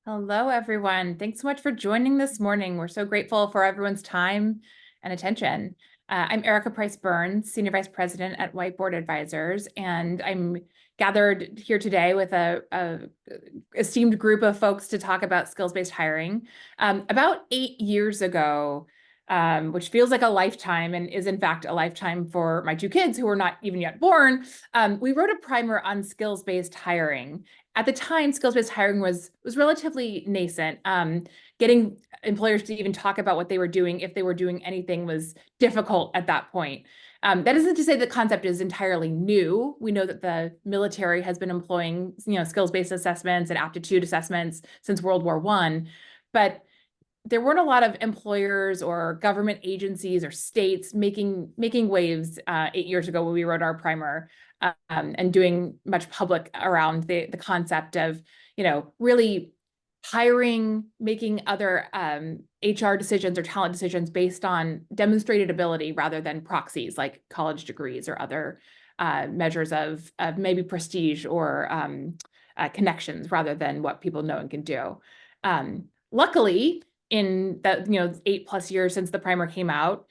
Hello, everyone. Thanks so much for joining this morning. We're so grateful for everyone's time and attention. I'm Erica Burns, Senior Vice President at Whiteboard Advisors, and I'm gathered here today with a esteemed group of folks to talk about skills-based hiring. About 8 years ago, which feels like a lifetime and is in fact a lifetime for my two kids who were not even yet born, we wrote a primer on skills-based hiring. At the time, skills-based hiring was relatively nascent. Getting employers to even talk about what they were doing, if they were doing anything, was difficult at that point. That isn't to say the concept is entirely new. We know that the military has been employing, skills-based assessments and aptitude assessments since World War I, but there weren't a lot of employers or government agencies or states making waves 8 years ago when we wrote our primer, and doing much public around the concept of, really hiring, making other HR decisions or talent decisions based on demonstrated ability rather than proxies like college degrees or other measures of maybe prestige or connections rather than what people know and can do. Luckily, in the 8+ years since the primer came out,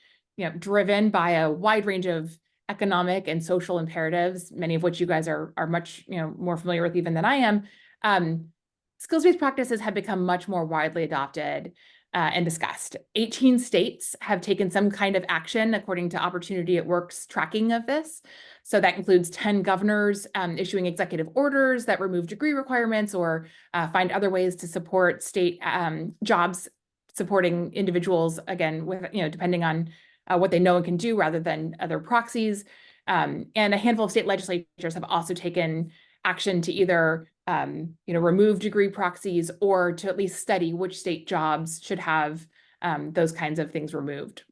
driven by a wide range of economic and social imperatives, many of which you guys are much more familiar with even than I am, skills-based practices have become much more widely adopted and discussed. 18 states have taken some kind of action according to Opportunity at Work's tracking of this. So that includes 10 governors issuing executive orders that remove degree requirements or find other ways to support state jobs supporting individuals, again, with depending on what they know and can do rather than other proxies. And a handful of state legislatures have also taken action to either remove degree proxies or to at least study which state jobs should have those kinds of things removed.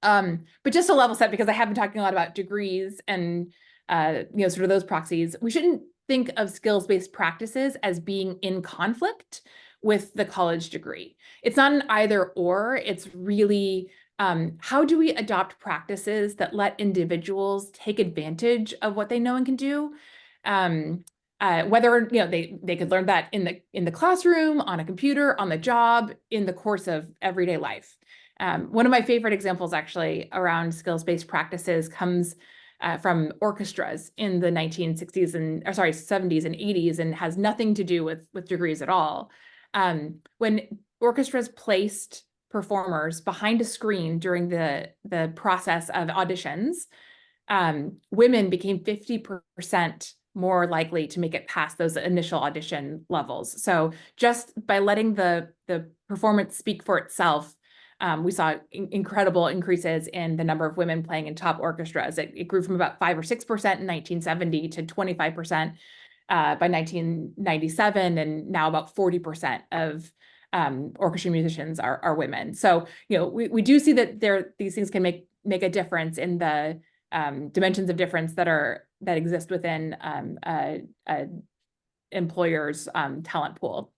But just to level set, because I have been talking a lot about degrees and sort of those proxies, we shouldn't think of skills-based practices as being in conflict with the college degree. It's not an either or, it's really how do we adopt practices that let individuals take advantage of what they know and can do? Whether they could learn that in the classroom, on a computer, on the job, in the course of everyday life. One of my favorite examples actually around skills-based practices comes from orchestras in the 1960s and 70s and 80s, and has nothing to do with degrees at all. When orchestras placed performers behind a screen during the process of auditions, women became 50% more likely to make it past those initial audition levels. So just by letting the performance speak for itself, we saw incredible increases in the number of women playing in top orchestras. It grew from about 5 or 6% in 1970 to 25% by 1997, and now about 40% of orchestra musicians are women. So we do see that these things can make a difference in the dimensions of difference that exist within a employer's talent pool,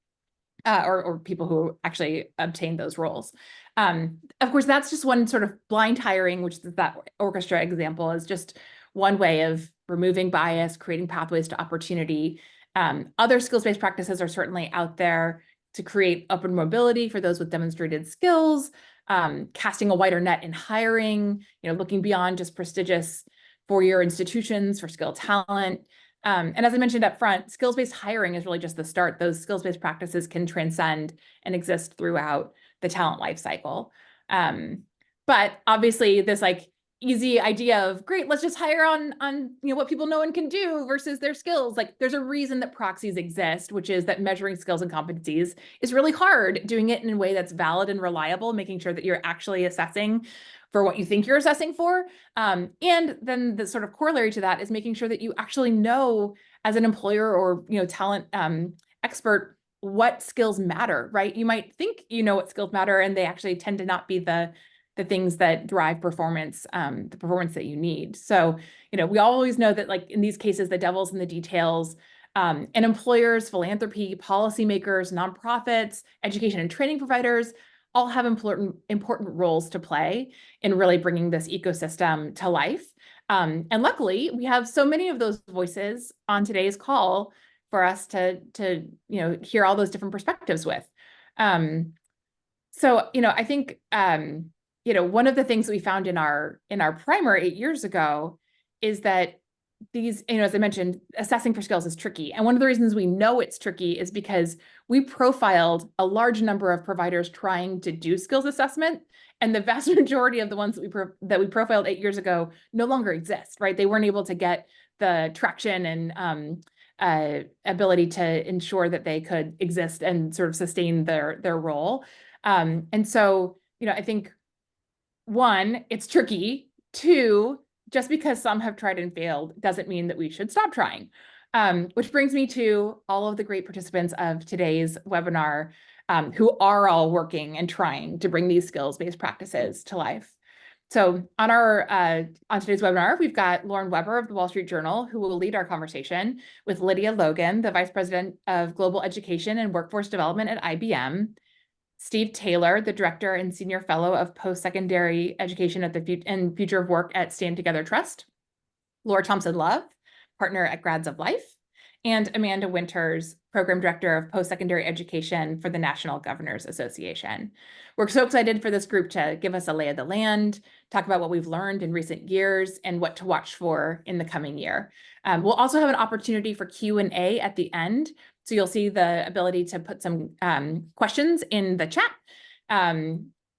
or people who actually obtain those roles. Of course, that's just one sort of blind hiring, which is that orchestra example, is just one way of removing bias, creating pathways to opportunity. Other skills-based practices are certainly out there to create upward mobility for those with demonstrated skills, casting a wider net in hiring, looking beyond just prestigious four-year institutions for skilled talent. And as I mentioned up front, skills-based hiring is really just the start. Those skills-based practices can transcend and exist throughout the talent life cycle. But obviously this easy idea of great, let's just hire on what people know and can do versus their skills. There's a reason that proxies exist, which is that measuring skills and competencies is really hard. Doing it in a way that's valid and reliable, making sure that you're actually assessing for what you think you're assessing for. And then the sort of corollary to that is making sure that you actually know as an employer or talent expert what skills matter, right? You might think you know what skills matter, and they actually tend to not be the things that drive performance, the performance that you need. So, we always know that in these cases, the devil's in the details, and employers, philanthropy, policymakers, nonprofits, education and training providers all have important roles to play in really bringing this ecosystem to life. And luckily, we have so many of those voices on today's call for us to hear all those different perspectives with. So, I think, one of the things that we found in our primer 8 years ago is that these, as I mentioned, assessing for skills is tricky. And one of the reasons we know it's tricky is because we profiled a large number of providers trying to do skills assessment. And the vast majority of the ones that we profiled 8 years ago no longer exist, right? They weren't able to get the traction and ability to ensure that they could exist and sort of sustain their role. And so, I think, one, it's tricky. Two, just because some have tried and failed doesn't mean that we should stop trying. Which brings me to all of the great participants of today's webinar who are all working and trying to bring these skills-based practices to life. So on today's webinar, we've got Lauren Weber of the Wall Street Journal, who will lead our conversation, with Lydia Logan, the Vice President of Global Education and Workforce Development at IBM, Steve Taylor, the Director and Senior Fellow of Post-Secondary Education and Future of Work at Stand Together Trust, Laura Thompson-Love, Partner at Grads of Life, and Amanda Winters, Program Director of Post-Secondary Education for the National Governors Association. We're so excited for this group to give us a lay of the land, talk about what we've learned in recent years, and what to watch for in the coming year. We'll also have an opportunity for Q&A at the end. So you'll see the ability to put some questions in the chat.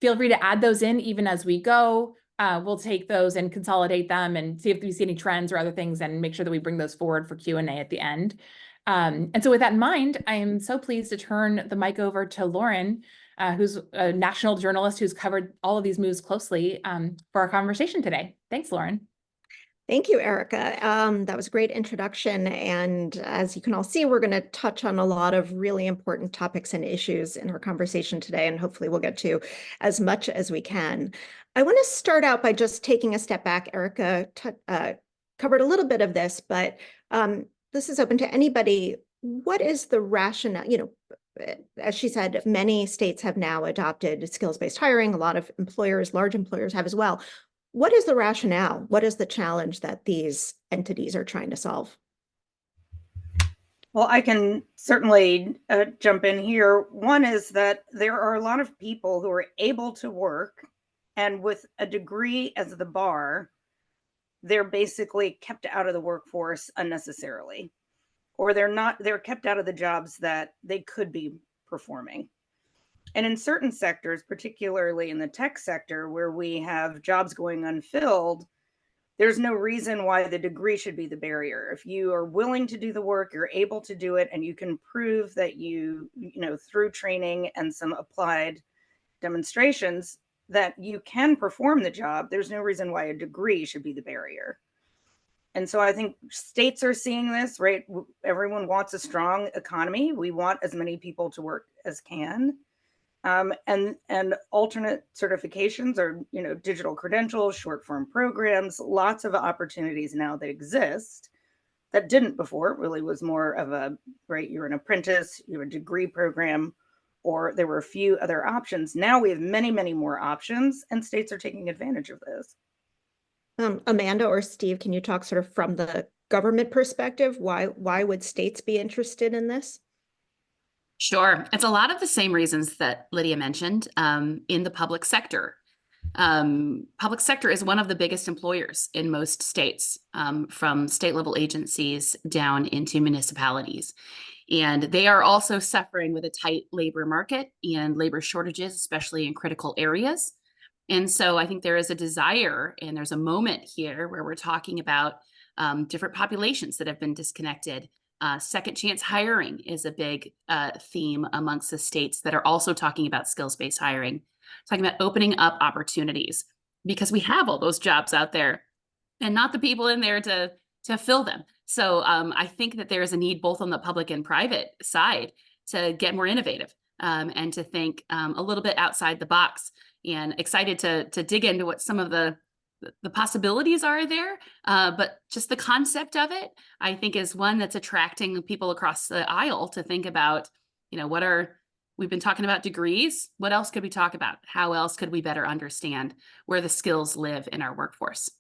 Feel free to add those in even as we go. We'll take those and consolidate them and see if we see any trends or other things and make sure that we bring those forward for Q&A at the end. And so with that in mind, I am so pleased to turn the mic over to Lauren, who's a national journalist who's covered all of these moves closely for our conversation today. Thanks, Lauren. Thank you, Erica. That was a great introduction. And as you can all see, we're going to touch on a lot of really important topics and issues in our conversation today, and hopefully we'll get to as much as we can. I want to start out by just taking a step back. Erica covered a little bit of this, but this is open to anybody. What is the rationale? As she said, many states have now adopted skills-based hiring. A lot of employers, large employers have as well. What is the rationale? What is the challenge that these entities are trying to solve? Well, I can certainly jump in here. One is that there are a lot of people who are able to work, and with a degree as the bar, they're basically kept out of the workforce unnecessarily, or they're kept out of the jobs that they could be performing. And in certain sectors, particularly in the tech sector, where we have jobs going unfilled, there's no reason why the degree should be the barrier. If you are willing to do the work, you're able to do it, and you can prove that you through training and some applied demonstrations that you can perform the job, there's no reason why a degree should be the barrier. And so I think states are seeing this, right? Everyone wants a strong economy. We want as many people to work as can. And alternate certifications or, digital credentials, short form programs, lots of opportunities now that exist that didn't before. It really was more of you're an apprentice, you're a degree program, or there were a few other options. Now we have many, many more options, and states are taking advantage of this. Amanda or Steve, can you talk sort of from the government perspective? Why would states be interested in this? Sure. It's a lot of the same reasons that Lydia mentioned in the public sector. Public sector is one of the biggest employers in most states, from state level agencies down into municipalities. And they are also suffering with a tight labor market and labor shortages, especially in critical areas. And so I think there is a desire, and there's a moment here where we're talking about different populations that have been disconnected. Second chance hiring is a big theme amongst the states that are also talking about skills-based hiring, talking about opening up opportunities, because we have all those jobs out there and not the people in there to fill them. So I think that there is a need both on the public and private side to get more innovative and to think a little bit outside the box, and excited to dig into what some of the possibilities are there, but just the concept of it, I think, is one that's attracting people across the aisle to think about, we've been talking about degrees. What else could we talk about? How else could we better understand where the skills live in our workforce?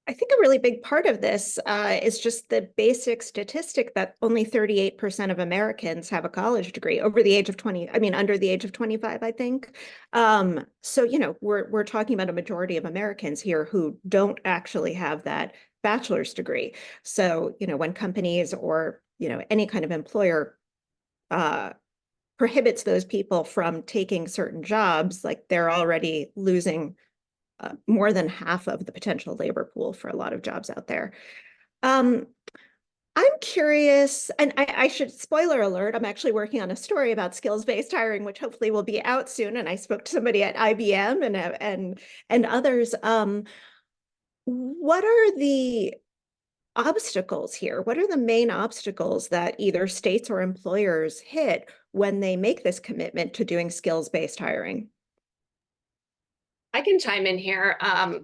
I think a really big part of this is just the basic statistic that only 38% of Americans have a college degree over the age of 20, I mean, under the age of 25, I think. So, you know, we're talking about a majority of Americans here who don't actually have that bachelor's degree. So, you know, when companies or, you know, any kind of employer prohibits those people from taking certain jobs, like they're already losing more than half of the potential labor pool for a lot of jobs out there. I'm curious, and I should, spoiler alert, I'm actually working on a story about skills-based hiring, which hopefully will be out soon. And I spoke to somebody at IBM and others. What are the obstacles here? What are the main obstacles that either states or employers hit when they make this commitment to doing skills-based hiring? I can chime in here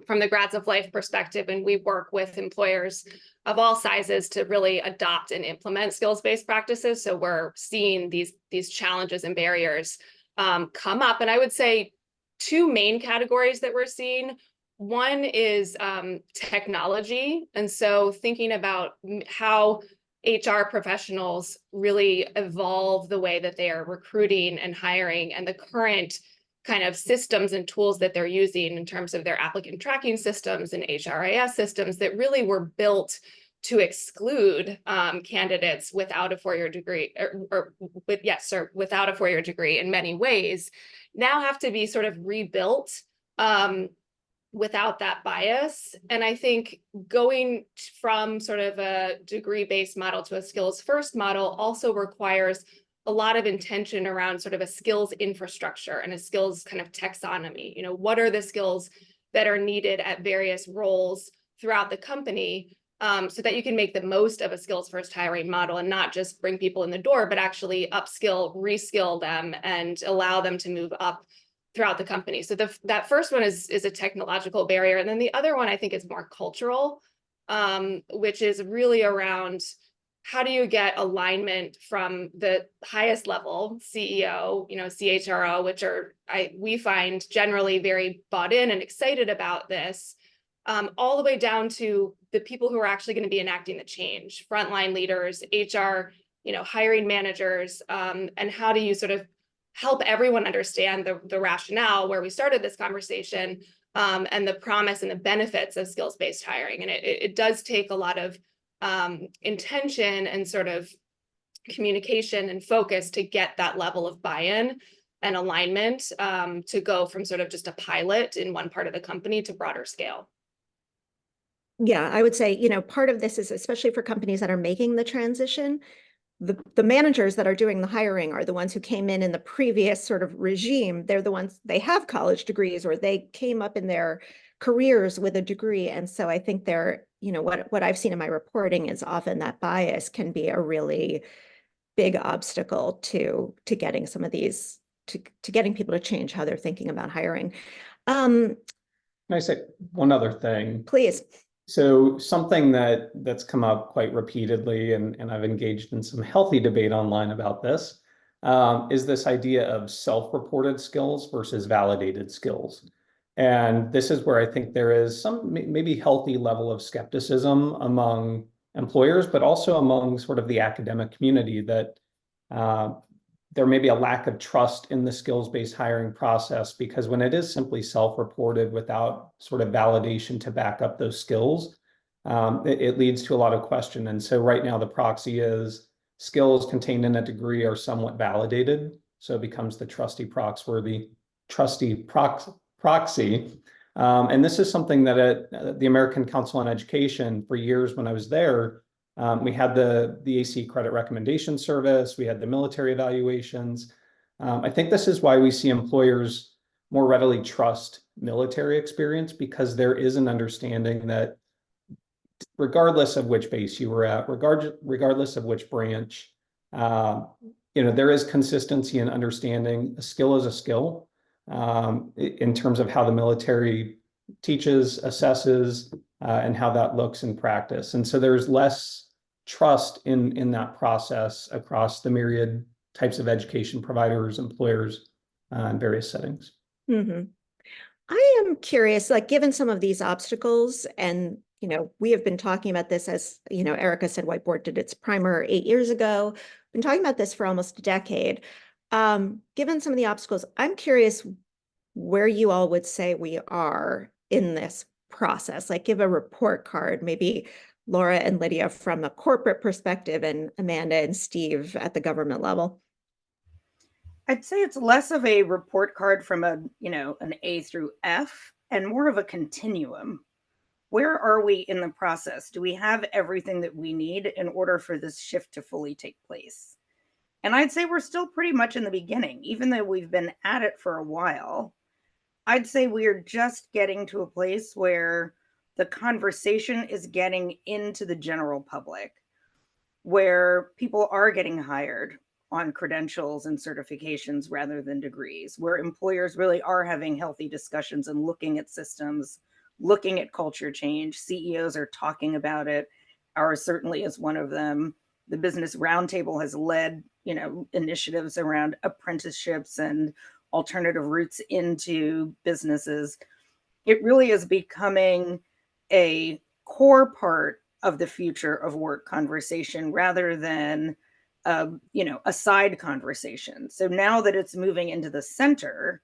from the Grads of Life perspective, and we work with employers of all sizes to really adopt and implement skills-based practices. So we're seeing these challenges and barriers come up. And I would say two main categories that we're seeing. One is technology. And so thinking about how HR professionals really evolve the way that they are recruiting and hiring, and the current kind of systems and tools that they're using in terms of their applicant tracking systems and HRIS systems that really were built to exclude candidates without a four-year degree without a four-year degree in many ways now have to be sort of rebuilt without that bias. And I think going from sort of a degree-based model to a skills-first model also requires a lot of intention around sort of a skills infrastructure and a skills kind of taxonomy. You know, what are the skills that are needed at various roles throughout the company, so that you can make the most of a skills first hiring model and not just bring people in the door, but actually upskill, reskill them, and allow them to move up throughout the company. So that first one is a technological barrier. And then the other one I think is more cultural, which is really around how do you get alignment from the highest level, CEO, you know, CHRO, which are, we find generally very bought in and excited about this, all the way down to the people who are actually going to be enacting the change, frontline leaders, HR, you know, hiring managers, and how do you sort of help everyone understand the rationale where we started this conversation, and the promise and the benefits of skills-based hiring. And it does take a lot of intention and sort of communication and focus to get that level of buy-in and alignment, to go from sort of just a pilot in one part of the company to broader scale. Yeah, I would say, you know, part of this is, especially for companies that are making the transition, the managers that are doing the hiring are the ones who came in the previous sort of regime. They're the ones, they have college degrees or they came up in their careers with a degree. And so I think they're, you know, what I've seen in my reporting is often that bias can be a really big obstacle to getting some of these, to getting people to change how they're thinking about hiring. Can I say one other thing? Please. So something that's come up quite repeatedly, and I've engaged in some healthy debate online about this, is this idea of self-reported skills versus validated skills. And this is where I think there is some maybe healthy level of skepticism among employers, but also among sort of the academic community, that there may be a lack of trust in the skills-based hiring process, because when it is simply self-reported without sort of validation to back up those skills, it leads to a lot of question. And so right now the proxy is skills contained in a degree are somewhat validated. So it becomes the trusty proxy. And this is something that at the American Council on Education for years when I was there, we had the AC credit recommendation service, we had the military evaluations. I think this is why we see employers more readily trust military experience, because there is an understanding that regardless of which base you were at, regardless of which branch, you know, there is consistency in understanding a skill is a skill, in terms of how the military teaches, assesses, and how that looks in practice. And so there's less trust in that process across the myriad types of education providers, employers, in various settings. Mm-hmm. I am curious, like, given some of these obstacles and, we have been talking about this, as, Erica said, Whiteboard did its primer 8 years ago. Been talking about this for almost a decade. Given some of the obstacles, I'm curious where you all would say we are in this process. Like, give a report card, maybe Laura and Lydia from a corporate perspective, and Amanda and Steve at the government level. I'd say it's less of a report card from an A through F and more of a continuum. Where are we in the process? Do we have everything that we need in order for this shift to fully take place? And I'd say we're still pretty much in the beginning, even though we've been at it for a while. I'd say we are just getting to a place where the conversation is getting into the general public, where people are getting hired on credentials and certifications rather than degrees, where employers really are having healthy discussions and looking at systems, looking at culture change. CEOs are talking about it. Ours certainly is one of them. The Business Roundtable has led, initiatives around apprenticeships and alternative routes into businesses. It really is becoming a core part of the future of work conversation rather than a side conversation. So now that it's moving into the center,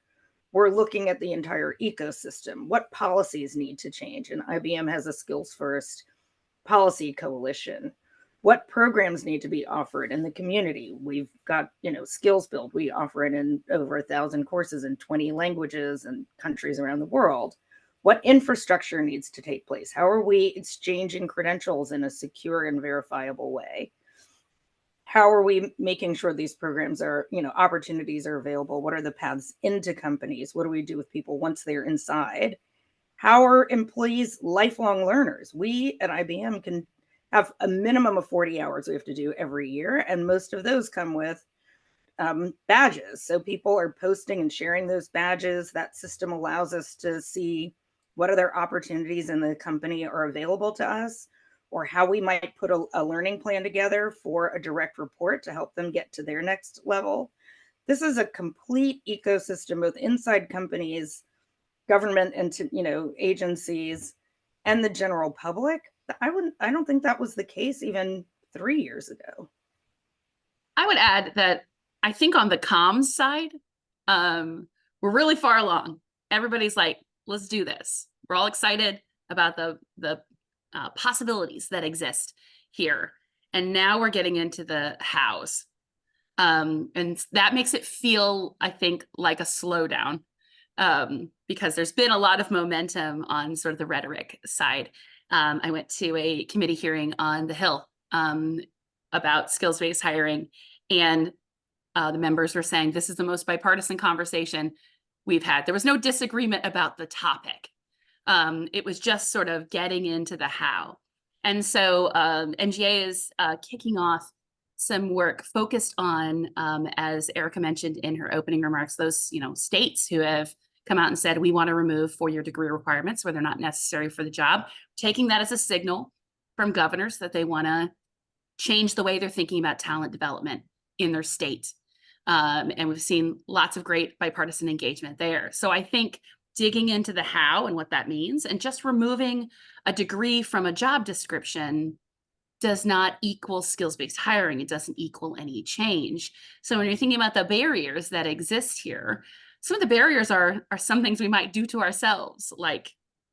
we're looking at the entire ecosystem. What policies need to change? And IBM has a skills first policy coalition. What programs need to be offered in the community? We've got, Skills Build. We offer it in over 1,000 courses in 20 languages and countries around the world. What infrastructure needs to take place? How are we exchanging credentials in a secure and verifiable way? How are we making sure these programs are, opportunities are available? What are the paths into companies? What do we do with people once they're inside? How are employees lifelong learners? We at IBM can have a minimum of 40 hours we have to do every year, and most of those come with badges. So people are posting and sharing those badges. That system allows us to see what other opportunities in the company are available to us, or how we might put a learning plan together for a direct report to help them get to their next level. This is a complete ecosystem, both inside companies, government, and agencies, and the general public. I don't think that was the case even 3 years ago. I would add that I think on the comms side, we're really far along. Everybody's like, let's do this. We're all excited about the possibilities that exist here. And now we're getting into the hows. And that makes it feel, I think, like a slowdown, because there's been a lot of momentum on sort of the rhetoric side. I went to a committee hearing on the Hill about skills-based hiring, and the members were saying this is the most bipartisan conversation we've had. There was no disagreement about the topic. It was just sort of getting into the how. And so NGA is kicking off some work focused on, as Erica mentioned in her opening remarks, those states who have come out and said, we want to remove four-year degree requirements where they're not necessary for the job, taking that as a signal from governors that they want to change the way they're thinking about talent development in their state. And we've seen lots of great bipartisan engagement there. So I think digging into the how and what that means, and just removing a degree from a job description does not equal skills-based hiring. It doesn't equal any change. So when you're thinking about the barriers that exist here, some of the barriers are some things we might do to ourselves, like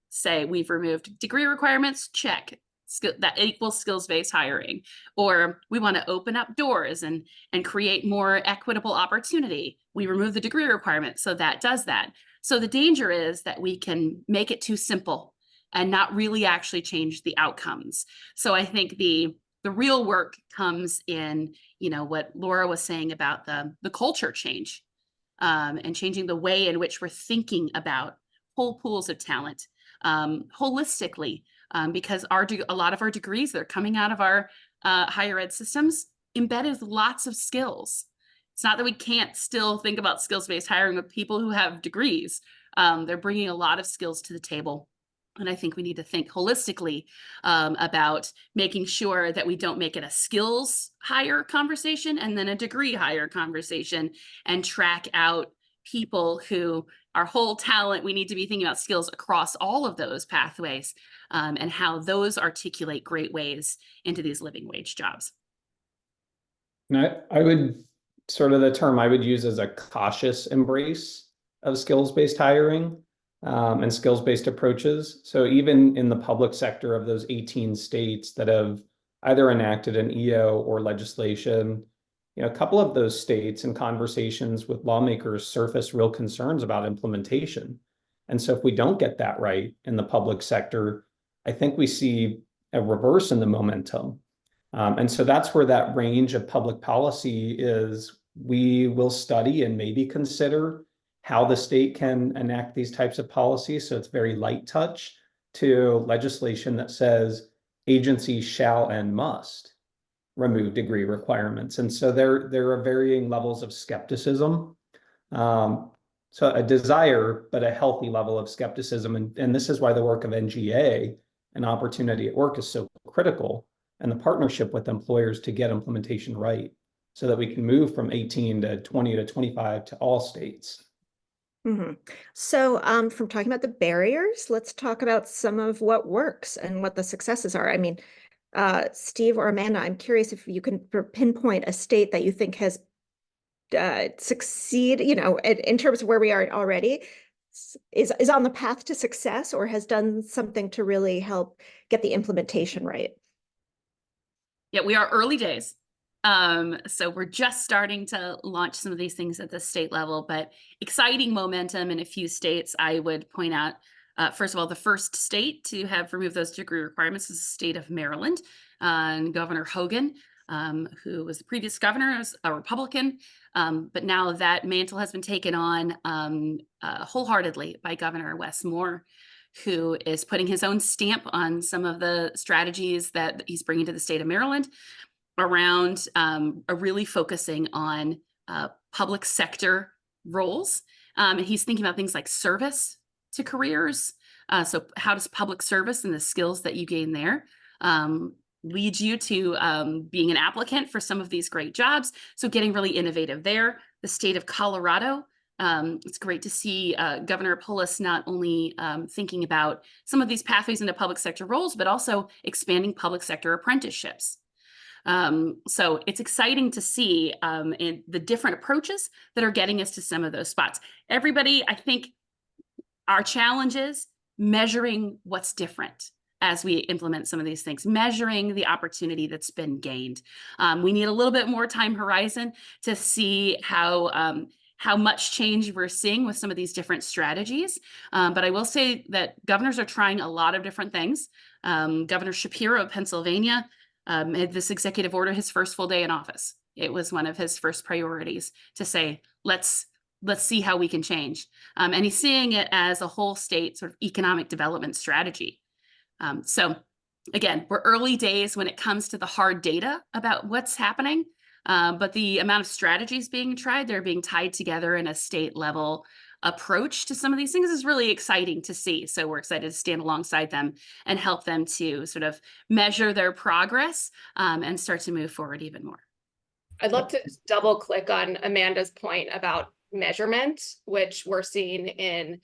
say we've removed degree requirements, check, that equals skills-based hiring, or we want to open up doors and create more equitable opportunity. We remove the degree requirement, so that does that. So the danger is that we can make it too simple and not really actually change the outcomes. So I think the real work comes in, what Laura was saying about the culture change, and changing the way in which we're thinking about whole pools of talent holistically, because a lot of our degrees that are coming out of our higher ed systems embedded with lots of skills. It's not that we can't still think about skills-based hiring with people who have degrees. They're bringing a lot of skills to the table. And I think we need to think holistically about making sure that we don't make it a skills hire conversation and then a degree hire conversation, and track out people who our whole talent, we need to be thinking about skills across all of those pathways, and how those articulate great ways into these living wage jobs. And I would sort of the term I would use as a cautious embrace of skills-based hiring and skills-based approaches. So even in the public sector of those 18 states that have either enacted an EO or legislation, a couple of those states in conversations with lawmakers surface real concerns about implementation. And so if we don't get that right in the public sector, I think we see a reverse in the momentum. And so that's where that range of public policy is. We will study and maybe consider how the state can enact these types of policies. So it's very light touch to legislation that says agencies shall and must remove degree requirements. And so there are varying levels of skepticism. So a desire, but a healthy level of skepticism. And this is why the work of NGA and Opportunity at Work is so critical, and the partnership with employers to get implementation right so that we can move from 18 to 20 to 25 to all states. Mm-hmm. So from talking about the barriers, let's talk about some of what works and what the successes are. I mean, Steve or Amanda, I'm curious if you can pinpoint a state that you think has succeed, in terms of where we are already, is on the path to success or has done something to really help get the implementation right. Yeah, we are early days. So we're just starting to launch some of these things at the state level, but exciting momentum in a few states. I would point out, first of all, the first state to have removed those degree requirements is the state of Maryland. And Governor Hogan, who was the previous governor, is a Republican, but now that mantle has been taken on wholeheartedly by Governor Wes Moore, who is putting his own stamp on some of the strategies that he's bringing to the state of Maryland around really focusing on public sector roles. And he's thinking about things like service to careers. So how does public service and the skills that you gain there lead you to being an applicant for some of these great jobs? So getting really innovative there. The state of Colorado, it's great to see Governor Polis not only thinking about some of these pathways into public sector roles, but also expanding public sector apprenticeships. So it's exciting to see in the different approaches that are getting us to some of those spots. Everybody, I think our challenge is measuring what's different as we implement some of these things, measuring the opportunity that's been gained. We need a little bit more time horizon to see how much change we're seeing with some of these different strategies. But I will say that governors are trying a lot of different things. Governor Shapiro of Pennsylvania had this executive order his first full day in office. It was one of his first priorities to say, let's see how we can change. And he's seeing it as a whole state sort of economic development strategy. So again, we're early days when it comes to the hard data about what's happening, but the amount of strategies being tried, they're being tied together in a state level approach to some of these things is really exciting to see. So we're excited to stand alongside them and help them to sort of measure their progress and start to move forward even more. I'd love to double click on Amanda's point about measurement, which we're seeing in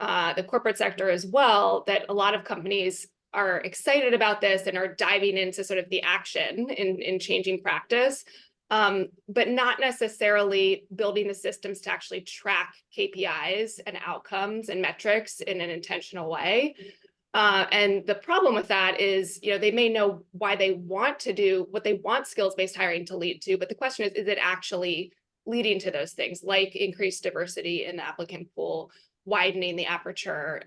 the corporate sector as well, that a lot of companies are excited about this and are diving into sort of the action in changing practice. But not necessarily building the systems to actually track KPIs and outcomes and metrics in an intentional way. And the problem with that is, they may know why they want to do what they want skills-based hiring to lead to, but the question is it actually leading to those things like increased diversity in the applicant pool, widening the aperture,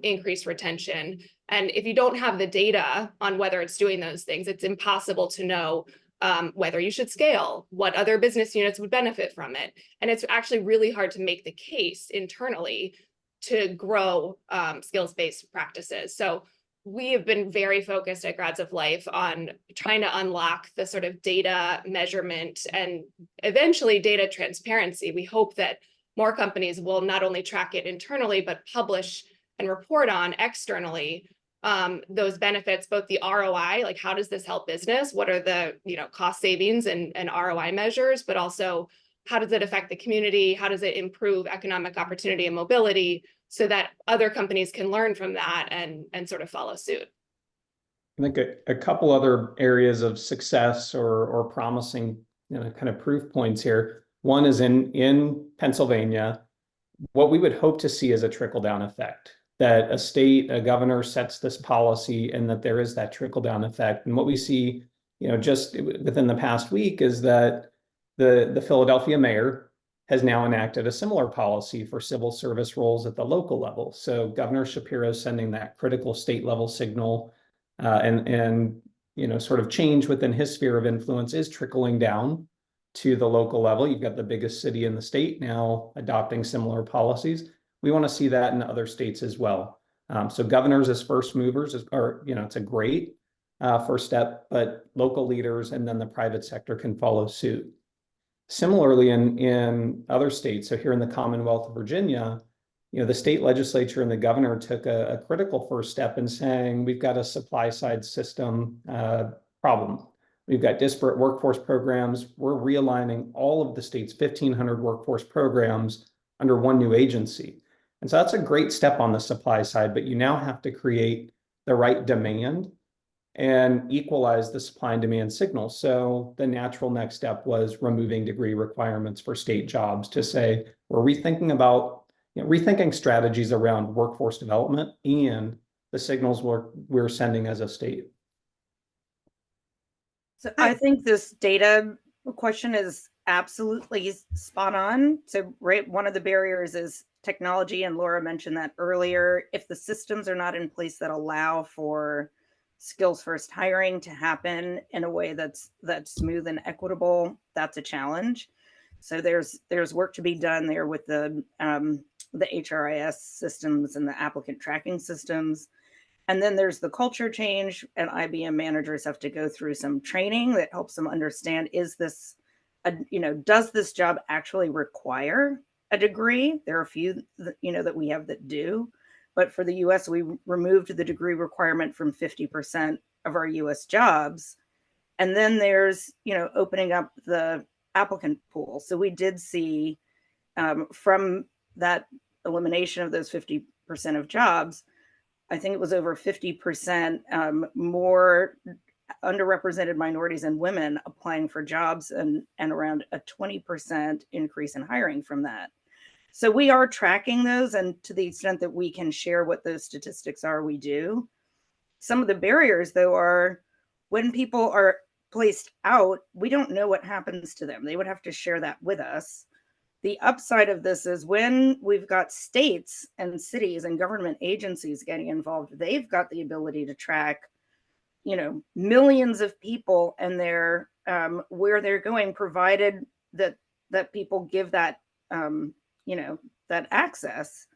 increased retention. And if you don't have the data on whether it's doing those things, it's impossible to know whether you should scale, what other business units would benefit from it. And it's actually really hard to make the case internally to grow skills-based practices. So we have been very focused at Grads of Life on trying to unlock the sort of data measurement and eventually data transparency. We hope that more companies will not only track it internally, but publish and report on externally those benefits, both the ROI, like how does this help business? What are the cost savings and ROI measures, but also how does it affect the community? How does it improve economic opportunity and mobility so that other companies can learn from that and sort of follow suit? I think a couple other areas of success or promising, kind of proof points here. One is in Pennsylvania, what we would hope to see is a trickle-down effect, that a governor sets this policy and that there is that trickle-down effect. And what we see, just within the past week is that the Philadelphia mayor has now enacted a similar policy for civil service roles at the local level. So Governor Shapiro is sending that critical state level signal, and sort of change within his sphere of influence is trickling down to the local level. You've got the biggest city in the state now adopting similar policies. We want to see that in other states as well. So governors as first movers it's a great first step, but local leaders and then the private sector can follow suit. Similarly, in other states, so here in the Commonwealth of Virginia, the state legislature and the governor took a critical first step in saying we've got a supply side system problem. We've got disparate workforce programs. We're realigning all of the state's 1,500 workforce programs under one new agency. And so that's a great step on the supply side, but you now have to create the right demand and equalize the supply and demand signal. So the natural next step was removing degree requirements for state jobs to say, we're rethinking strategies around workforce development and the signals we're sending as a state. So I think this data question is absolutely spot on. So, right, one of the barriers is technology, and Laura mentioned that earlier. If the systems are not in place that allow for skills first hiring to happen in a way that's smooth and equitable, that's a challenge. So there's work to be done there with the HRIS systems and the applicant tracking systems. And then there's the culture change, and IBM managers have to go through some training that helps them understand, does this job actually require a degree? There are a few, that we have that do. But for the US, we removed the degree requirement from 50% of our US jobs. And then there's, opening up the applicant pool. So we did see from that elimination of those 50% of jobs, I think it was over 50% more underrepresented minorities and women applying for jobs, and around a 20% increase in hiring from that. So we are tracking those, and to the extent that we can share what those statistics are, we do. Some of the barriers, though, are when people are placed out, we don't know what happens to them. They would have to share that with us. The upside of this is when we've got states and cities and government agencies getting involved, they've got the ability to track, millions of people and their where they're going, provided that people give that that access.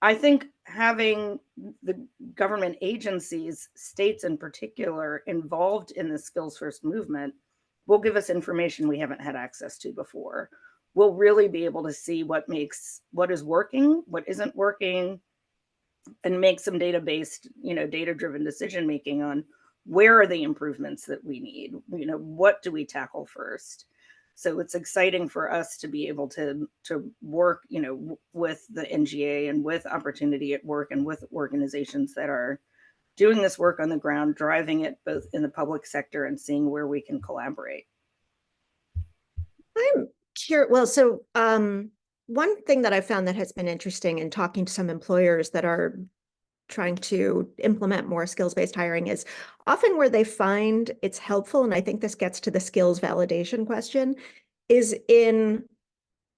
I think having the government agencies, states in particular, involved in the skills first movement will give us information we haven't had access to before. We'll really be able to see what is working, what isn't working, and make some data-based, data-driven decision making on where are the improvements that we need. What do we tackle first? So it's exciting for us to be able to work, with the NGA and with Opportunity at Work and with organizations that are doing this work on the ground, driving it both in the public sector and seeing where we can collaborate. I'm curious. Well, so one thing that I found that has been interesting in talking to some employers that are trying to implement more skills-based hiring is often where they find it's helpful, and I think this gets to the skills validation question, is in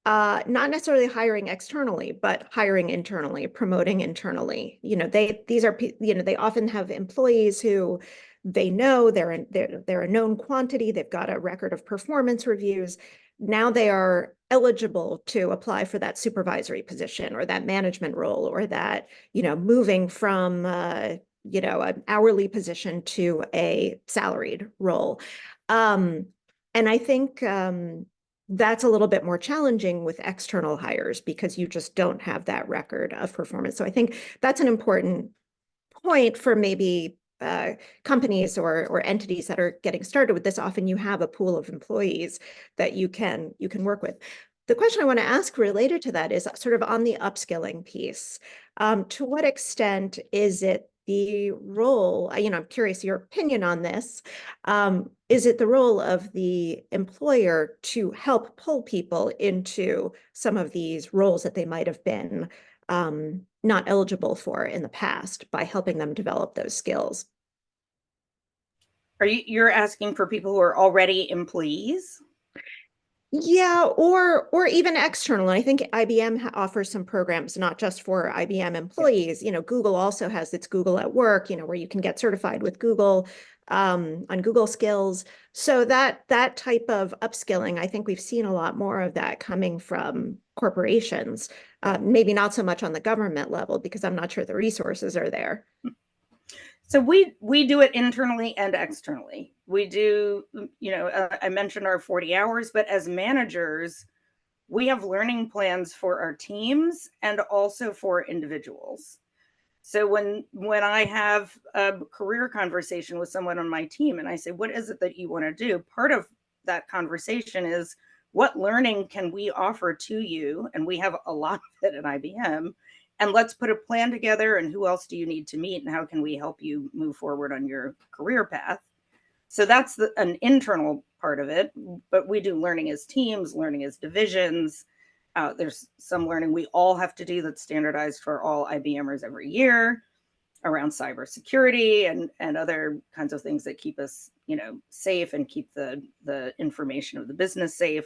not necessarily hiring externally, but hiring internally, promoting internally. They often have employees who they know they're a known quantity, they've got a record of performance reviews. Now they are eligible to apply for that supervisory position or that management role, or that, moving from, an hourly position to a salaried role. And I think that's a little bit more challenging with external hires because you just don't have that record of performance. So I think that's an important point for maybe companies or entities that are getting started with this, often you have a pool of employees that you can work with. The question I want to ask related to that is sort of on the upskilling piece. To what extent is it the role, I'm curious your opinion on this. Is it the role of the employer to help pull people into some of these roles that they might have been not eligible for in the past by helping them develop those skills? You're asking for people who are already employees? Yeah, or even external. I think IBM offers some programs, not just for IBM employees. Google also has its Google at Work, where you can get certified with Google on Google Skills. So that type of upskilling, I think we've seen a lot more of that coming from corporations. Maybe not so much on the government level, because I'm not sure the resources are there. So we do it internally and externally. We do, I mentioned our 40 hours, but as managers, we have learning plans for our teams and also for individuals. So when I have a career conversation with someone on my team and I say, what is it that you want to do? Part of that conversation is, what learning can we offer to you? And we have a lot of it at IBM. And let's put a plan together, and who else do you need to meet, and how can we help you move forward on your career path? So that's an internal part of it, but we do learning as teams, learning as divisions. There's some learning we all have to do that's standardized for all IBMers every year around cybersecurity and other kinds of things that keep us, safe and keep the information of the business safe.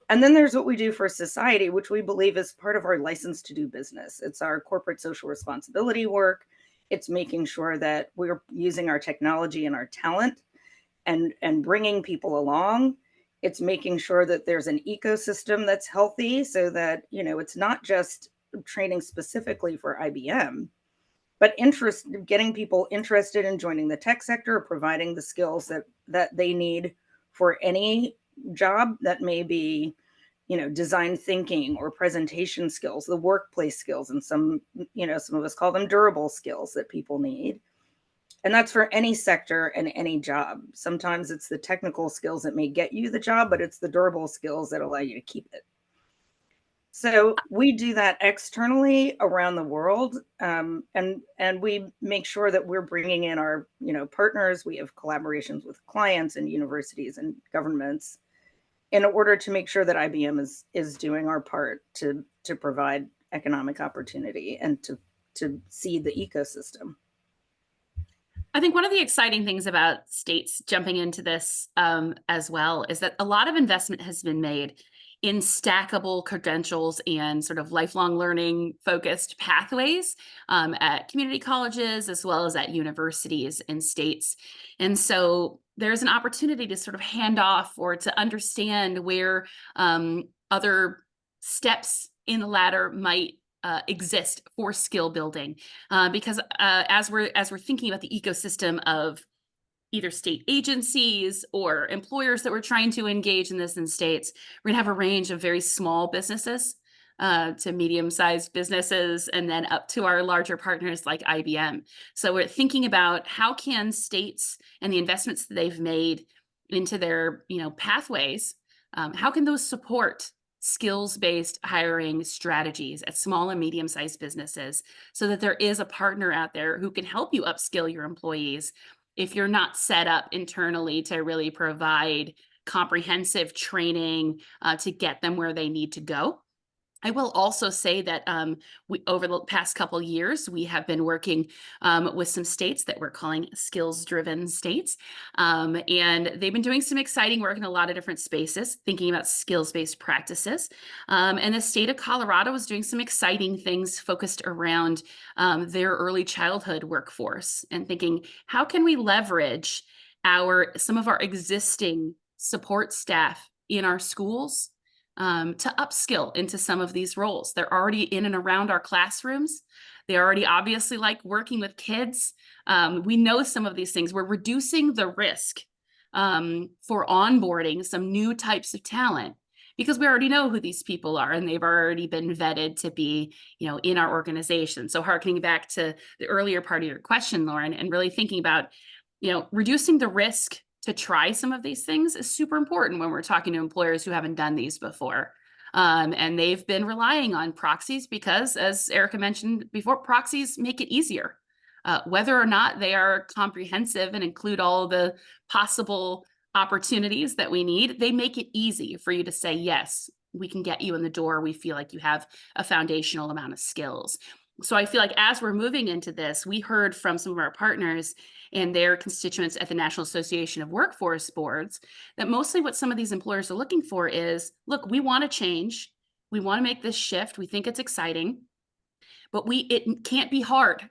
And then there's what we do for society, which we believe is part of our license to do business. It's our corporate social responsibility work. It's making sure that we're using our technology and our talent and bringing people along. It's making sure that there's an ecosystem that's healthy, so that, it's not just training specifically for IBM, but getting people interested in joining the tech sector, or providing the skills that they need for any job that may be, design thinking or presentation skills, the workplace skills, and some of us call them durable skills that people need. And that's for any sector and any job. Sometimes it's the technical skills that may get you the job, but it's the durable skills that allow you to keep it. So we do that externally around the world, and we make sure that we're bringing in our partners. We have collaborations with clients and universities and governments in order to make sure that IBM is doing our part to provide economic opportunity and to seed the ecosystem. I think one of the exciting things about states jumping into this as well is that a lot of investment has been made in stackable credentials and sort of lifelong learning focused pathways at community colleges as well as at universities and states. And so there's an opportunity to sort of hand off or to understand where other steps in the ladder might exist for skill building, because as we're thinking about the ecosystem of either state agencies or employers that we're trying to engage in this in states, we're going to have a range of very small businesses to medium-sized businesses, and then up to our larger partners like IBM. So we're thinking about how can states and the investments that they've made into their pathways, how can those support skills-based hiring strategies at small and medium-sized businesses, so that there is a partner out there who can help you upskill your employees if you're not set up internally to really provide comprehensive training to get them where they need to go. I will also say that over the past couple of years, we have been working with some states that we're calling skills-driven states. And they've been doing some exciting work in a lot of different spaces, thinking about skills-based practices. And the state of Colorado is doing some exciting things focused around their early childhood workforce, and thinking, how can we leverage some of our existing support staff in our schools to upskill into some of these roles. They're already in and around our classrooms. They already obviously like working with kids. We know some of these things. We're reducing the risk for onboarding some new types of talent because we already know who these people are and they've already been vetted to be, in our organization. So harkening back to the earlier part of your question, Lauren, and really thinking about, reducing the risk to try some of these things is super important when we're talking to employers who haven't done these before. And they've been relying on proxies because, as Erica mentioned before, proxies make it easier. Whether or not they are comprehensive and include all the possible opportunities that we need, they make it easy for you to say, yes, we can get you in the door. We feel like you have a foundational amount of skills. So I feel like as we're moving into this, we heard from some of our partners and their constituents at the National Association of Workforce Boards that mostly what some of these employers are looking for is, look, we want to change. We want to make this shift. We think it's exciting, but it can't be hard.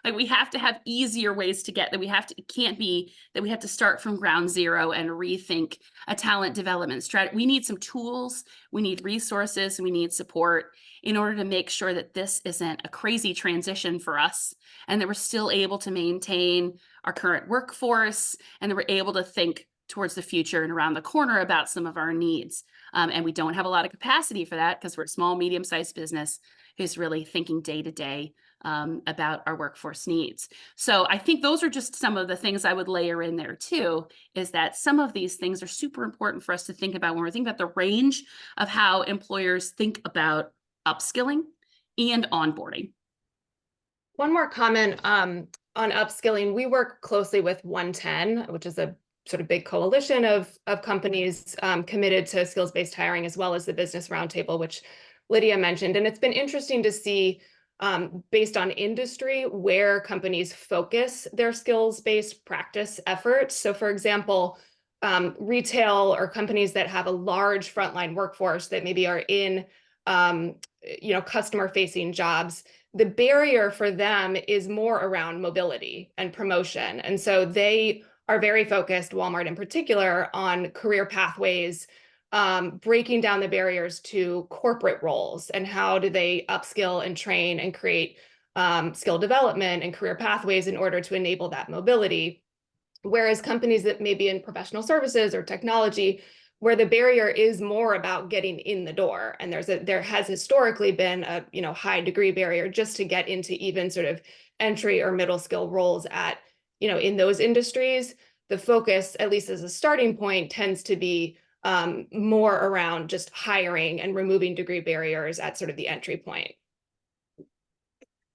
Like, we have to have easier ways to get that. It can't be that we have to start from ground zero and rethink a talent development strategy. We need some tools, we need resources, we need support in order to make sure that this isn't a crazy transition for us and that we're still able to maintain our current workforce and that we're able to think towards the future and around the corner about some of our needs. And we don't have a lot of capacity for that because we're a small, medium-sized business who's really thinking day to day about our workforce needs. So I think those are just some of the things I would layer in there too, is that some of these things are super important for us to think about when we're thinking about the range of how employers think about upskilling and onboarding. One more comment on upskilling. We work closely with 110, which is a sort of big coalition of companies committed to skills-based hiring, as well as the Business Roundtable, which Lydia mentioned. And it's been interesting to see, based on industry, where companies focus their skills-based practice efforts. So for example, retail or companies that have a large frontline workforce that maybe are in customer-facing jobs, the barrier for them is more around mobility and promotion. And so they are very focused, Walmart in particular, on career pathways, breaking down the barriers to corporate roles and how do they upskill and train and create skill development and career pathways in order to enable that mobility. Whereas companies that may be in professional services or technology, where the barrier is more about getting in the door, and there has historically been a high degree barrier just to get into even sort of entry or middle skill roles at in those industries. The focus, at least as a starting point, tends to be more around just hiring and removing degree barriers at sort of the entry point.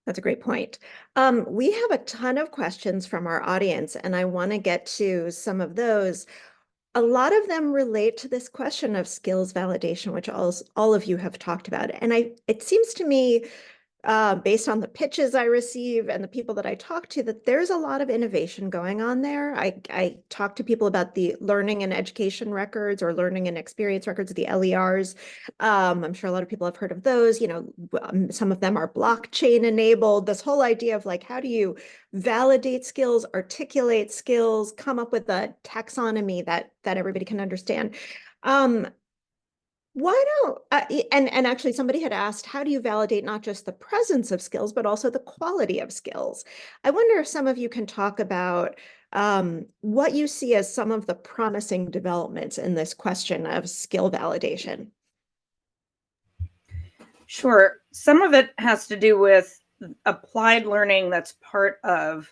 That's a great point. We have a ton of questions from our audience, and I want to get to some of those. A lot of them relate to this question of skills validation, which all of you have talked about. And it seems to me, based on the pitches I receive and the people that I talk to, that there's a lot of innovation going on there. I talk to people about the learning and education records or learning and experience records, the LERs. I'm sure a lot of people have heard of those. Some of them are blockchain enabled. This whole idea of like, how do you validate skills, articulate skills, come up with a taxonomy that everybody can understand. Why don't, and actually somebody had asked, how do you validate not just the presence of skills, but also the quality of skills? I wonder if some of you can talk about what you see as some of the promising developments in this question of skill validation. Sure. Some of it has to do with applied learning that's part of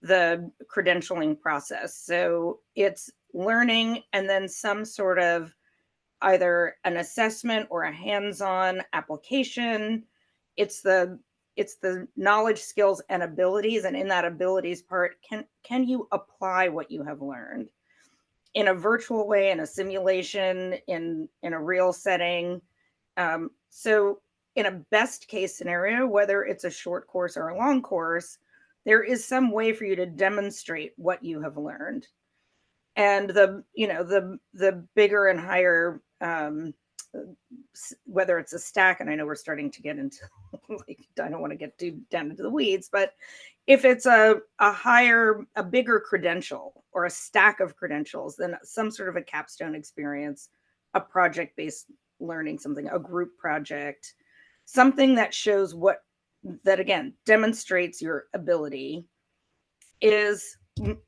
the credentialing process. So it's learning and then some sort of either an assessment or a hands-on application. It's the knowledge, skills, and abilities. And in that abilities part, can you apply what you have learned in a virtual way, in a simulation, in a real setting? So in a best case scenario, whether it's a short course or a long course, there is some way for you to demonstrate what you have learned. And the bigger and higher, whether it's a stack, and I know we're starting to get into like, I don't want to get too down into the weeds, but if it's a bigger credential or a stack of credentials, then some sort of a capstone experience, a project-based learning, something, a group project, something that shows that again demonstrates your ability is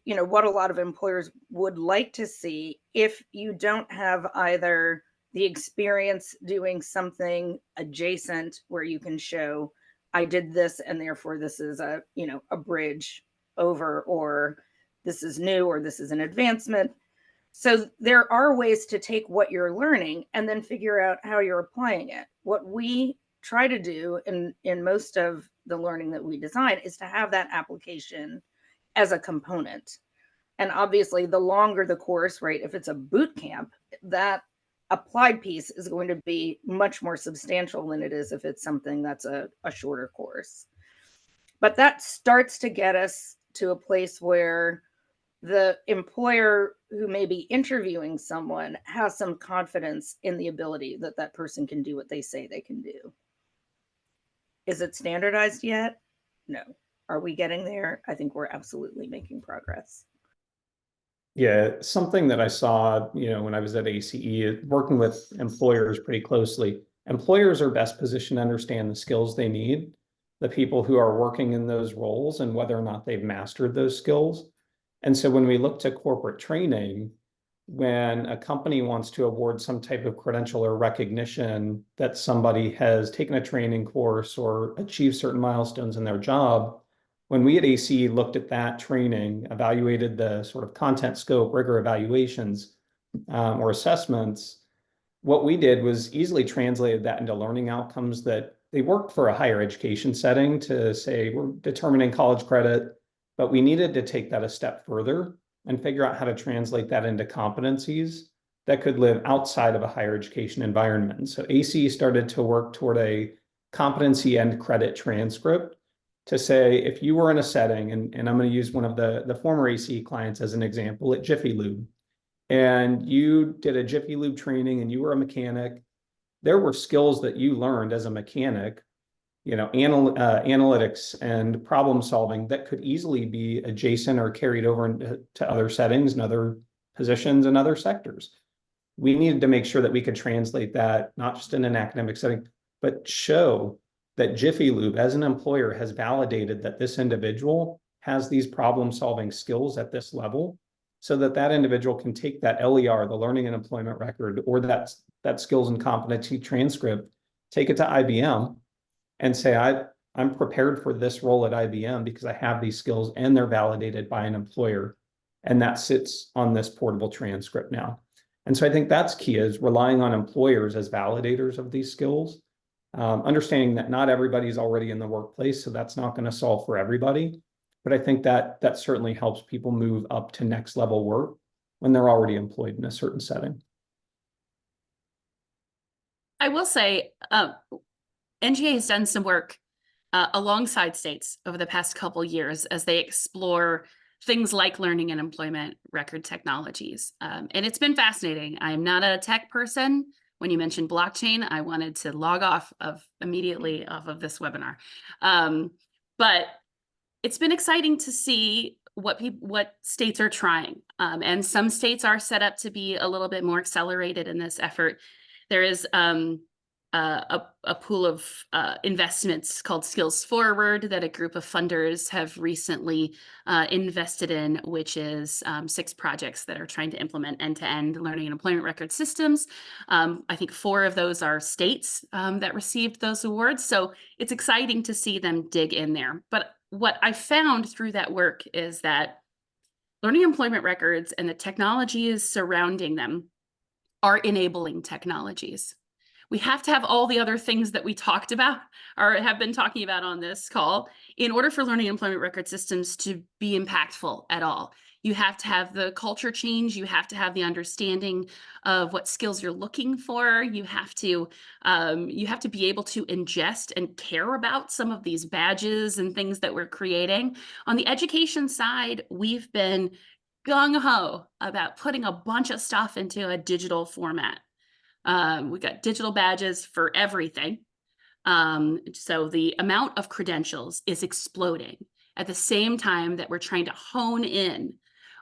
what a lot of employers would like to see if you don't have either the experience doing something adjacent where you can show, I did this and therefore this is a, you know, a bridge over, or this is new, or this is an advancement. So there are ways to take what you're learning and then figure out how you're applying it. What we try to do in most of the learning that we design is to have that application as a component. And obviously the longer the course, right, if it's a boot camp, that applied piece is going to be much more substantial than it is if it's something that's a shorter course. But that starts to get us to a place where the employer who may be interviewing someone has some confidence in the ability that that person can do what they say they can do. Is it standardized yet? No. Are we getting there? I think we're absolutely making progress. Yeah, something that I saw, you know, when I was at ACE, working with employers pretty closely, employers are best positioned to understand the skills they need, the people who are working in those roles, and whether or not they've mastered those skills. And so when we look to corporate training, when a company wants to award some type of credential or recognition that somebody has taken a training course or achieved certain milestones in their job, when we at AC looked at that training, evaluated the sort of content, scope, rigor evaluations or assessments, what we did was easily translated that into learning outcomes that they worked for a higher education setting to say, we're determining college credit, but we needed to take that a step further and figure out how to translate that into competencies that could live outside of a higher education environment. So AC started to work toward a competency and credit transcript to say, if you were in a setting, and I'm going to use one of the former AC clients as an example at Jiffy Lube, and you did a Jiffy Lube training and you were a mechanic, there were skills that you learned as a mechanic, you know, analytics and problem solving that could easily be adjacent or carried over to other settings and other positions and other sectors. We needed to make sure that we could translate that, not just in an academic setting, but show that Jiffy Lube as an employer has validated that this individual has these problem solving skills at this level, so that that individual can take that LER, the learning and employment record, or that skills and competency transcript, take it to IBM and say, I'm prepared for this role at IBM because I have these skills and they're validated by an employer. And that sits on this portable transcript now. And so I think that's key, is relying on employers as validators of these skills, understanding that not everybody's already in the workplace, so that's not going to solve for everybody. But I think that certainly helps people move up to next level work when they're already employed in a certain setting. I will say, NGA has done some work alongside states over the past couple years as they explore things like learning and employment record technologies. And it's been fascinating. I'm not a tech person. When you mentioned blockchain, I wanted to log off immediately off of this webinar. But it's been exciting to see what states are trying. And some states are set up to be a little bit more accelerated in this effort. There is a pool of investments called Skills Forward that a group of funders have recently invested in, which is 6 projects that are trying to implement end-to-end learning and employment record systems. I think 4 of those are states that received those awards. So it's exciting to see them dig in there. But what I found through that work is that learning employment records and the technologies surrounding them are enabling technologies. We have to have all the other things that we talked about or have been talking about on this call in order for learning and employment record systems to be impactful at all. You have to have the culture change. You have to have the understanding of what skills you're looking for. You have to be able to ingest and care about some of these badges and things that we're creating. On the education side, we've been gung-ho about putting a bunch of stuff into a digital format. We got digital badges for everything. So the amount of credentials is exploding at the same time that we're trying to hone in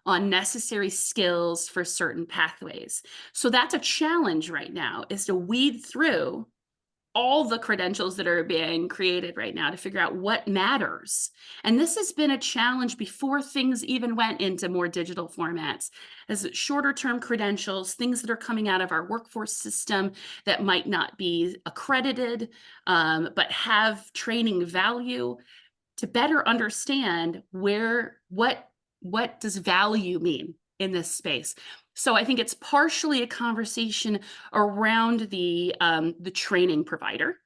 on necessary skills for certain pathways. So that's a challenge right now, is to weed through all the credentials that are being created right now to figure out what matters. And this has been a challenge before things even went into more digital formats, as shorter term credentials, things that are coming out of our workforce system that might not be accredited, but have training value, to better understand what does value mean in this space. So I think it's partially a conversation around the training provider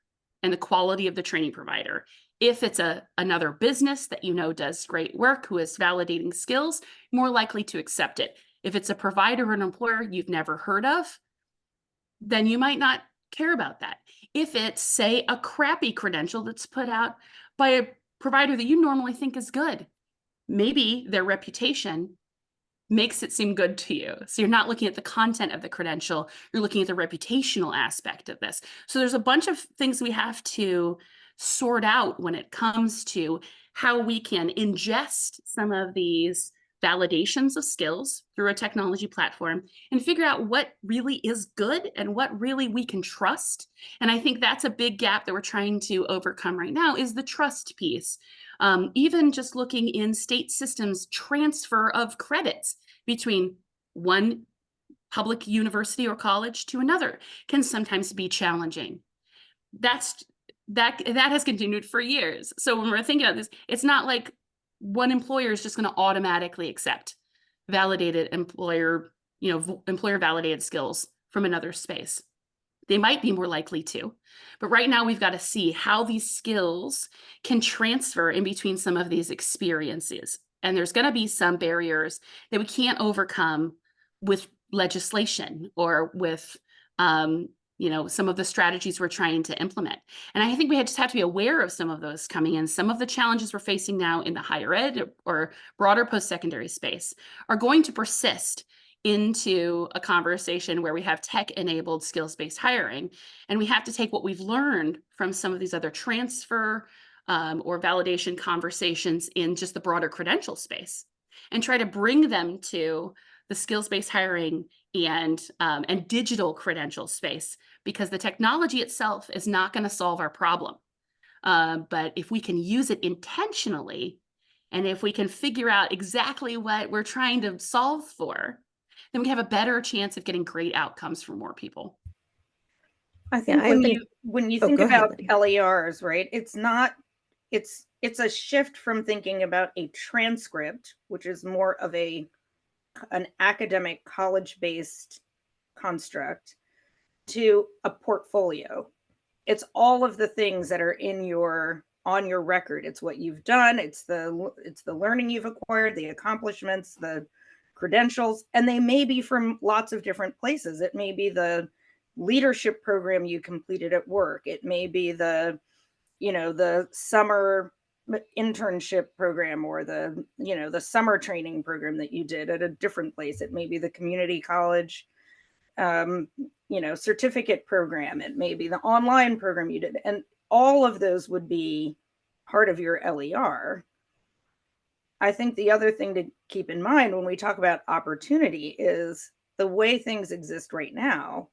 and the quality of the training provider. If it's another business that you know does great work, who is validating skills, more likely to accept it. If it's a provider or an employer you've never heard of, then you might not care about that. If it's, say, a crappy credential that's put out by a provider that you normally think is good, maybe their reputation makes it seem good to you. So you're not looking at the content of the credential, you're looking at the reputational aspect of this. So there's a bunch of things we have to sort out when it comes to how we can ingest some of these validations of skills through a technology platform and figure out what really is good and what really we can trust. And I think that's a big gap that we're trying to overcome right now, is the trust piece. Even just looking in state systems, transfer of credits between one public university or college to another can sometimes be challenging. That has continued for years. So when we're thinking about this, it's not like one employer is just going to automatically accept validated employer validated skills from another space. They might be more likely to, but right now we've got to see how these skills can transfer in between some of these experiences. And there's going to be some barriers that we can't overcome with legislation or with some of the strategies we're trying to implement. And I think we just have to be aware of some of those coming in. Some of the challenges we're facing now in the higher ed or broader post-secondary space are going to persist into a conversation where we have tech-enabled skills-based hiring. And we have to take what we've learned from some of these other transfer or validation conversations in just the broader credential space and try to bring them to the skills-based hiring and digital credential space, because the technology itself is not going to solve our problem. But if we can use it intentionally, and if we can figure out exactly what we're trying to solve for, then we have a better chance of getting great outcomes for more people. I think when you think go ahead, about Lydia. LERs, right, it's a shift from thinking about a transcript, which is more of an academic college-based construct, to a portfolio. It's all of the things that are on your record. It's what you've done. It's the learning you've acquired, the accomplishments, the credentials, and they may be from lots of different places. It may be the leadership program you completed at work. It may be the summer internship program or the summer training program that you did at a different place. It may be the community college certificate program. It may be the online program you did, and all of those would be part of your LER. I think the other thing to keep in mind when we talk about opportunity is the way things exist right now.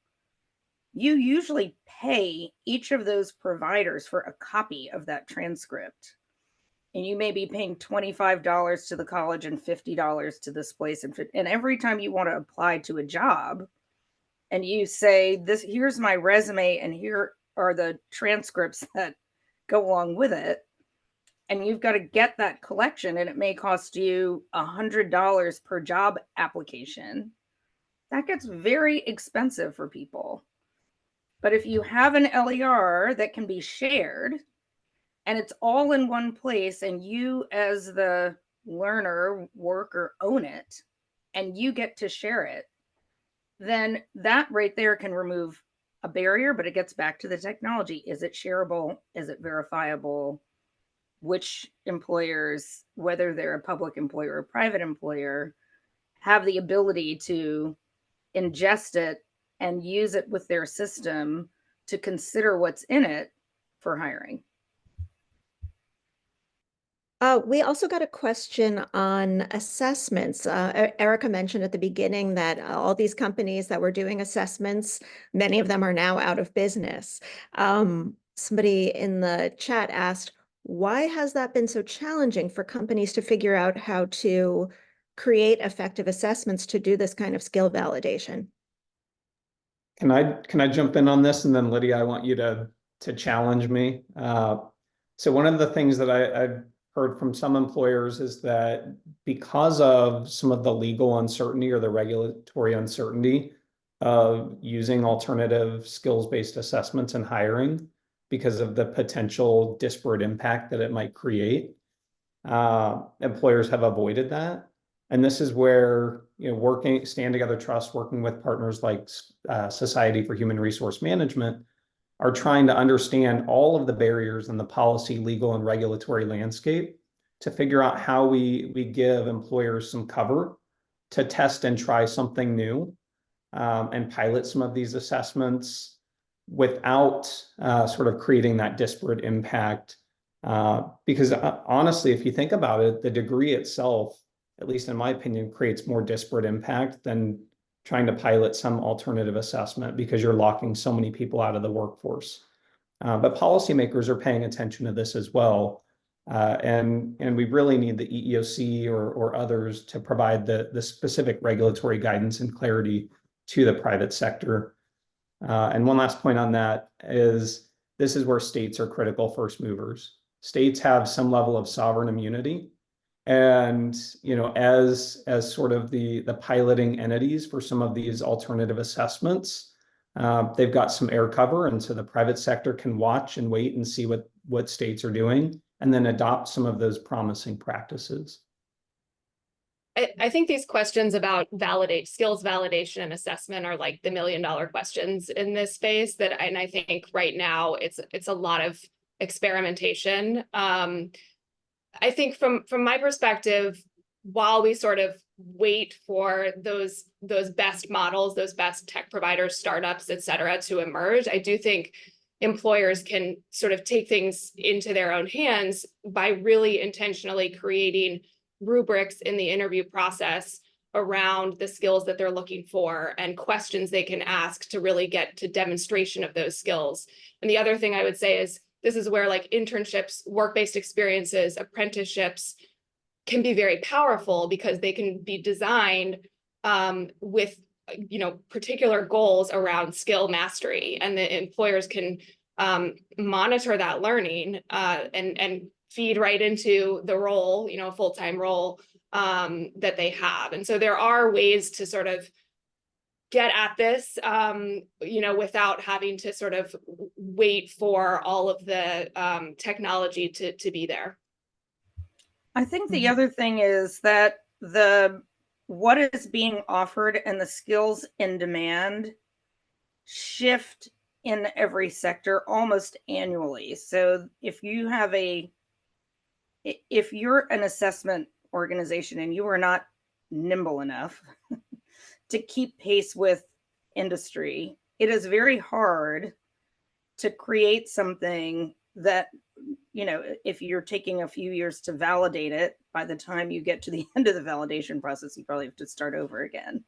You usually pay each of those providers for a copy of that transcript. And you may be paying $25 to the college and $50 to this place. And every time you want to apply to a job and you say, here's my resume and here are the transcripts that go along with it, and you've got to get that collection, and it may cost you $100 per job application, that gets very expensive for people. But if you have an LER that can be shared and it's all in one place, and you as the learner, worker, own it, and you get to share it, then that right there can remove a barrier. But it gets back to the technology. Is it shareable? Is it verifiable? Which employers, whether they're a public employer or a private employer, have the ability to ingest it and use it with their system to consider what's in it for hiring? We also got a question on assessments. Erica mentioned at the beginning that all these companies that were doing assessments, many of them are now out of business. Somebody in the chat asked, why has that been so challenging for companies to figure out how to create effective assessments to do this kind of skill validation? Can I jump in on this? And then Lydia, I want you to challenge me. So one of the things that I've heard from some employers is that because of some of the legal uncertainty or the regulatory uncertainty of using alternative skills-based assessments and hiring, because of the potential disparate impact that it might create, employers have avoided that. And this is where, Stand Together Trust, working with partners like Society for Human Resource Management, are trying to understand all of the barriers in the policy, legal, and regulatory landscape to figure out how we give employers some cover to test and try something new, and pilot some of these assessments without sort of creating that disparate impact. Because honestly, if you think about it, the degree itself, at least in my opinion, creates more disparate impact than trying to pilot some alternative assessment, because you're locking so many people out of the workforce. But policymakers are paying attention to this as well. And we really need the EEOC or others to provide the specific regulatory guidance and clarity to the private sector. And one last point on that is, this is where states are critical first movers. States have some level of sovereign immunity. And, as sort of the piloting entities for some of these alternative assessments, they've got some air cover. And so the private sector can watch and wait and see what states are doing, and then adopt some of those promising practices. I think these questions about skills validation and assessment are like the $1 million questions in this space, and I think right now it's a lot of experimentation. I think from my perspective, while we sort of wait for those best models, those best tech providers, startups, et cetera, to emerge, I do think employers can sort of take things into their own hands by really intentionally creating rubrics in the interview process around the skills that they're looking for and questions they can ask to really get to demonstration of those skills. And the other thing I would say is, this is where like internships, work-based experiences, apprenticeships can be very powerful, because they can be designed with particular goals around skill mastery, and the employers can monitor that learning and feed right into the role, full-time role that they have. And so there are ways to sort of get at this, without having to sort of wait for all of the technology to be there. I think the other thing is that what is being offered and the skills in demand shift in every sector almost annually. So if you're an assessment organization and you are not nimble enough to keep pace with industry, it is very hard to create something that, if you're taking a few years to validate it, by the time you get to the end of the validation process, you probably have to start over again.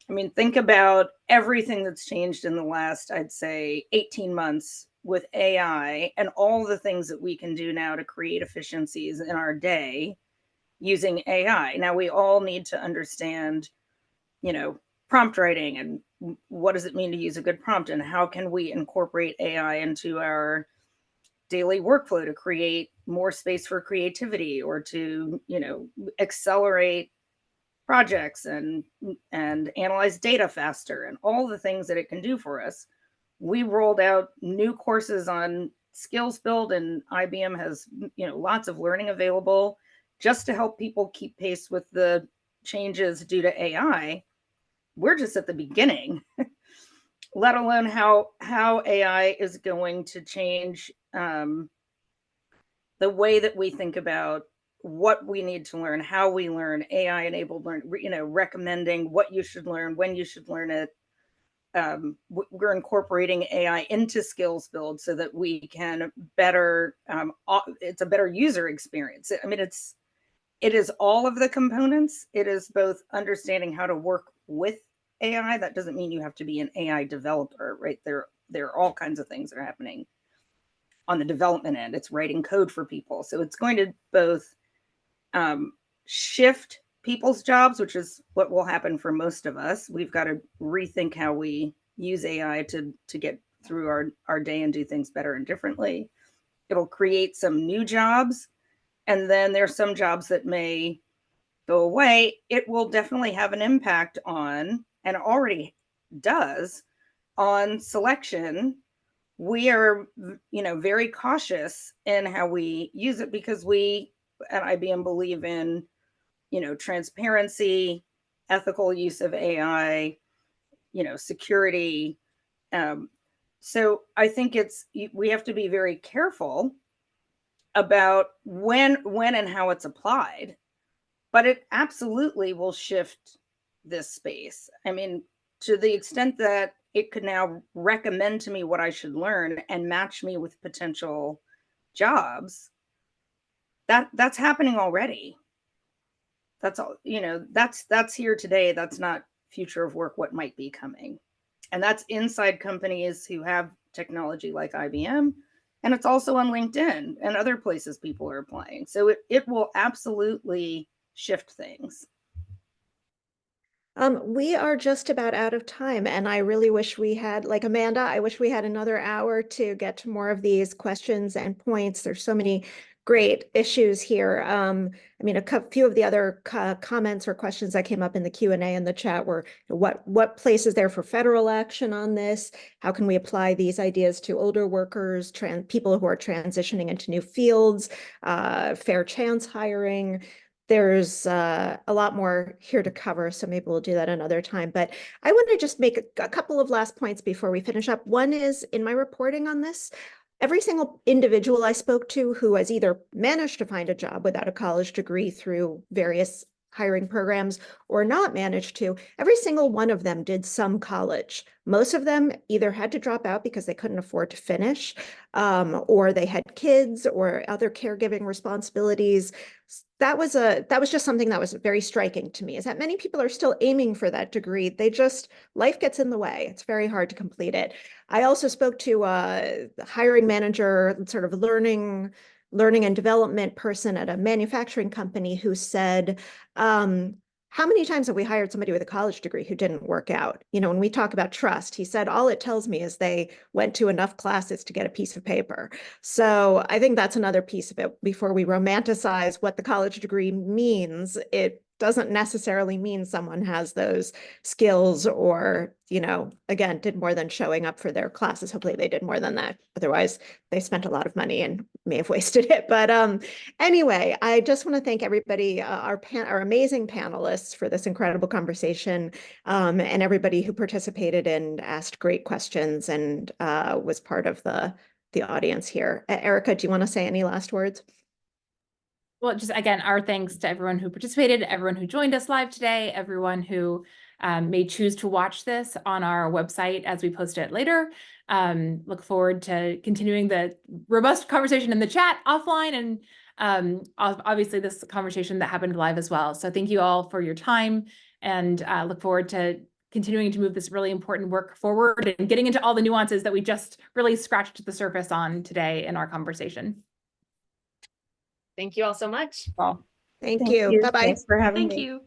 I mean, think about everything that's changed in the last, I'd say, 18 months with AI and all the things that we can do now to create efficiencies in our day using AI. Now, we all need to understand, prompt writing, and what does it mean to use a good prompt, and how can we incorporate AI into our daily workflow to create more space for creativity, or to, accelerate projects and analyze data faster, and all the things that it can do for us. We rolled out new courses on skills build, and IBM has, lots of learning available just to help people keep pace with the changes due to AI. We're just at the beginning, let alone how AI is going to change the way that we think about what we need to learn, how we learn, AI-enabled learn, recommending what you should learn, when you should learn it. we're incorporating AI into skills build so that we can better, it's a better user experience. I mean, it is all of the components. It is both understanding how to work with AI. That doesn't mean you have to be an AI developer, right? There are all kinds of things that are happening on the development end. It's writing code for people. So it's going to both shift people's jobs, which is what will happen for most of us. We've got to rethink how we use AI to get through our day and do things better and differently. It'll create some new jobs. And then there's some jobs that may go away. It will definitely have an impact on, and already does, on selection. We are, very cautious in how we use it because we at IBM believe in, transparency, ethical use of AI, security. So I think we have to be very careful about when and how it's applied, but it absolutely will shift this space. I mean, to the extent that it could now recommend to me what I should learn and match me with potential jobs, that's happening already. That's all, that's here today. That's not future of work, what might be coming. And that's inside companies who have technology like IBM. And it's also on LinkedIn and other places people are applying. So it will absolutely shift things. We are just about out of time, and I really wish we had, like Amanda, I wish we had another hour to get to more of these questions and points. There's so many great issues here. I mean, few of the other comments or questions that came up in the Q&A in the chat were, what place is there for federal action on this? How can we apply these ideas to older workers, people who are transitioning into new fields, fair chance hiring? There's a lot more here to cover, so maybe we'll do that another time. But I want to just make a couple of last points before we finish up. One is, in my reporting on this, every single individual I spoke to who has either managed to find a job without a college degree through various hiring programs or not managed to, every single one of them did some college. Most of them either had to drop out because they couldn't afford to finish, or they had kids or other caregiving responsibilities. That was just something that was very striking to me, is that many people are still aiming for that degree. Life gets in the way. It's very hard to complete it. I also spoke to a hiring manager, sort of learning and development person at a manufacturing company, who said, how many times have we hired somebody with a college degree who didn't work out? When we talk about trust, he said, all it tells me is they went to enough classes to get a piece of paper. So I think that's another piece of it. Before we romanticize what the college degree means, it doesn't necessarily mean someone has those skills or, again, did more than showing up for their classes. Hopefully they did more than that. Otherwise, they spent a lot of money and may have wasted it. But anyway, I just want to thank everybody, our amazing panelists, for this incredible conversation, and everybody who participated and asked great questions and was part of the audience here. Erica, do you want to say any last words? Well, just again, our thanks to everyone who participated, everyone who joined us live today, everyone who may choose to watch this on our website as we post it later. Look forward to continuing the robust conversation in the chat offline, and obviously this conversation that happened live as well. So thank you all for your time, and look forward to continuing to move this really important work forward and getting into all the nuances that we just really scratched the surface on today in our conversation. Thank you all so much. Well, Thank you. Bye-bye. Thanks for having me. Thank you.